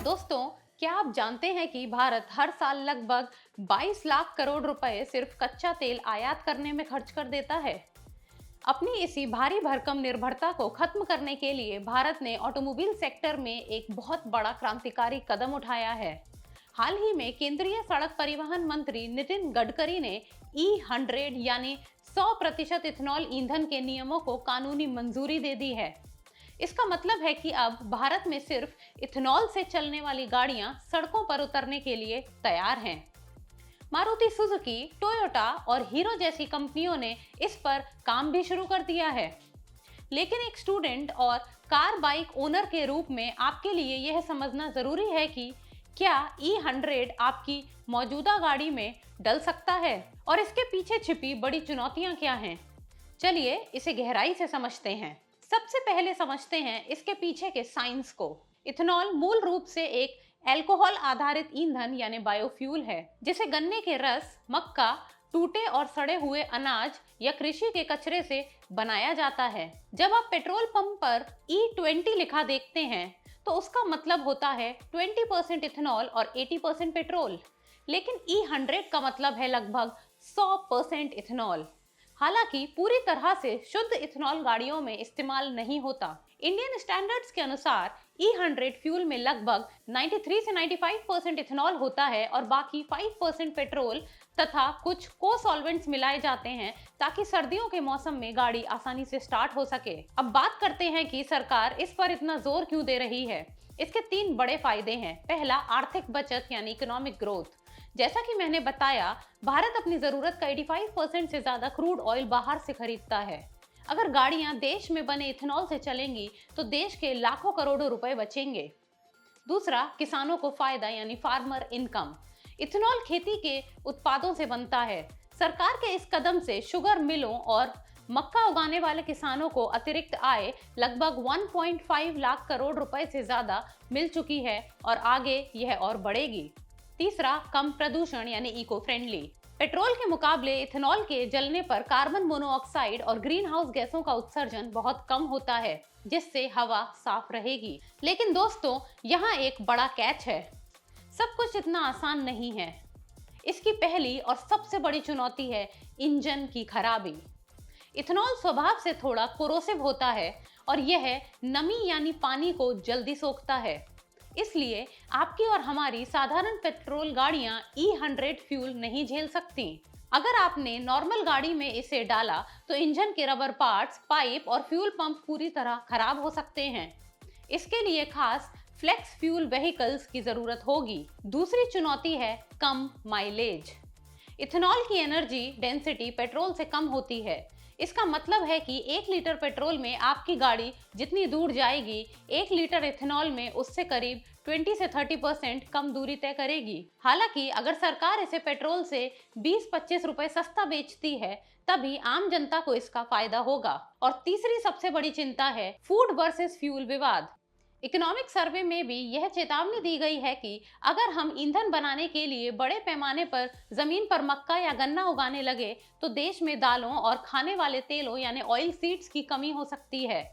दोस्तों, क्या आप जानते हैं कि भारत हर साल लगभग 22 लाख करोड़ रुपए सिर्फ कच्चा तेल आयात करने में खर्च कर देता है। अपनी इसी भारी भरकम निर्भरता को खत्म करने के लिए भारत ने ऑटोमोबाइल सेक्टर में एक बहुत बड़ा क्रांतिकारी कदम उठाया है। हाल ही में केंद्रीय सड़क परिवहन मंत्री नितिन गडकरी ने E100 यानी 100% इथेनॉल ईंधन के नियमों को कानूनी मंजूरी दे दी है। इसका मतलब है कि अब भारत में सिर्फ इथेनॉल से चलने वाली गाड़ियां सड़कों पर उतरने के लिए तैयार हैं। मारुति सुजुकी, टोयोटा और हीरो जैसी कंपनियों ने इस पर काम भी शुरू कर दिया है। लेकिन एक स्टूडेंट और कार बाइक ओनर के रूप में आपके लिए यह समझना जरूरी है कि क्या E100 आपकी मौजूदा गाड़ी में डल सकता है और इसके पीछे छिपी बड़ी चुनौतियां क्या हैं। चलिए इसे गहराई से समझते हैं। सबसे पहले समझते हैं इसके पीछे के साइंस को। इथेनॉल मूल रूप से एक अल्कोहल आधारित ईंधन यानी बायोफ्यूल है, जिसे गन्ने के रस, मक्का, टूटे और सड़े हुए अनाज या कृषि के कचरे से बनाया जाता है। जब आप पेट्रोल पंप पर E20 लिखा देखते हैं तो उसका मतलब होता है 20% इथेनॉल और 80% पेट्रोल। लेकिन E100 का मतलब है लगभग 100% इथेनॉल। हालांकि पूरी तरह से शुद्ध इथेनॉल गाड़ियों में इस्तेमाल नहीं होता। इंडियन स्टैंडर्ड्स के अनुसार E100 फ्यूल में लगभग 93 से 95% इथेनॉल होता है और बाकी 5% पेट्रोल तथा कुछ को सॉल्वेंट्स मिलाए जाते हैं ताकि सर्दियों के मौसम में गाड़ी आसानी से स्टार्ट हो सके। अब बात करते हैं कि सरकार इस पर इतना जोर क्यों दे रही है। इसके 3 बड़े फायदे हैं। पहला, आर्थिक बचत यानी इकोनॉमिक ग्रोथ। जैसा कि मैंने बताया, भारत अपनी जरूरत का 85% से ज्यादा क्रूड ऑयल बाहर से खरीदता है। अगर गाड़ियां देश में बने इथेनॉल से चलेंगी तो देश के लाखों करोड़ों रुपए बचेंगे। दूसरा, किसानों को फायदा यानी फार्मर इनकम। इथेनॉल खेती के उत्पादों से बनता है। सरकार के इस कदम से शुगर मिलों और मक्का उगाने वाले किसानों को अतिरिक्त आय लगभग 1.5 लाख करोड़ रुपए से ज्यादा मिल चुकी है और आगे यह और बढ़ेगी। तीसरा, कम प्रदूषण यानी इको फ्रेंडली। पेट्रोल के मुकाबले इथेनॉल के जलने पर कार्बन मोनोऑक्साइड और ग्रीन हाउस गैसों का उत्सर्जन बहुत कम होता है, जिससे हवा साफ रहेगी। लेकिन दोस्तों, यहाँ एक बड़ा कैच है। सब कुछ इतना आसान नहीं है। इसकी पहली और सबसे बड़ी चुनौती है इंजन की खराबी। इथेनॉल स्वभाव से थोड़ा कोरोसिव होता है और यह नमी यानी पानी को जल्दी सोखता है। इसलिए आपकी और हमारी साधारण पेट्रोल गाड़ियां E100 फ्यूल नहीं झेल सकती। अगर आपने नॉर्मल गाड़ी में इसे डाला तो इंजन के रबर पार्ट्स, पाइप और फ्यूल पंप पूरी तरह खराब हो सकते हैं। इसके लिए खास फ्लेक्स फ्यूल व्हीकल्स की जरूरत होगी। दूसरी चुनौती है कम माइलेज। इथेनॉल की एनर्जी डेंसिटी पेट्रोल से कम होती है। इसका मतलब है कि 1 लीटर पेट्रोल में आपकी गाड़ी जितनी दूर जाएगी, 1 लीटर इथेनॉल में उससे करीब 20 से 30% कम दूरी तय करेगी। हालांकि अगर सरकार इसे पेट्रोल से 20-25 रुपए सस्ता बेचती है, तभी आम जनता को इसका फायदा होगा। और तीसरी सबसे बड़ी चिंता है फूड वर्सेस फ्यूल विवाद। इकोनॉमिक सर्वे में भी यह चेतावनी दी गई है कि अगर हम ईंधन बनाने के लिए बड़े पैमाने पर जमीन पर मक्का या गन्ना उगाने लगे तो देश में दालों और खाने वाले तेलों यानी ऑयल सीड्स की कमी हो सकती है,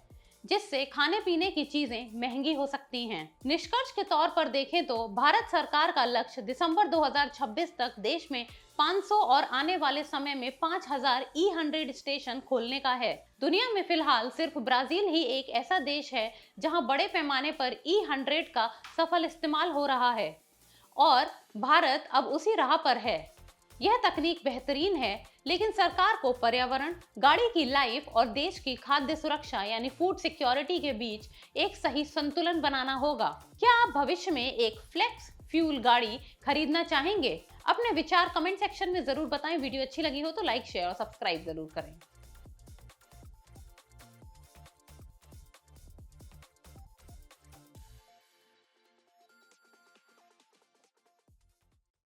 जिससे खाने पीने की चीजें महंगी हो सकती हैं। निष्कर्ष के तौर पर देखें तो भारत सरकार का लक्ष्य दिसंबर 2026 तक देश में 500 और आने वाले समय में 5000 E100 स्टेशन खोलने का है। दुनिया में फिलहाल सिर्फ ब्राजील ही एक ऐसा देश है जहां बड़े पैमाने पर E100 का सफल इस्तेमाल हो रहा है और भारत अब उसी राह पर है। यह तकनीक बेहतरीन है, लेकिन सरकार को पर्यावरण, गाड़ी की लाइफ और देश की खाद्य सुरक्षा यानी फूड सिक्योरिटी के बीच एक सही संतुलन बनाना होगा। क्या आप भविष्य में एक फ्लेक्स फ्यूल गाड़ी खरीदना चाहेंगे? अपने विचार कमेंट सेक्शन में जरूर बताएं। वीडियो अच्छी लगी हो तो लाइक, शेयर और सब्सक्राइब जरूर करें।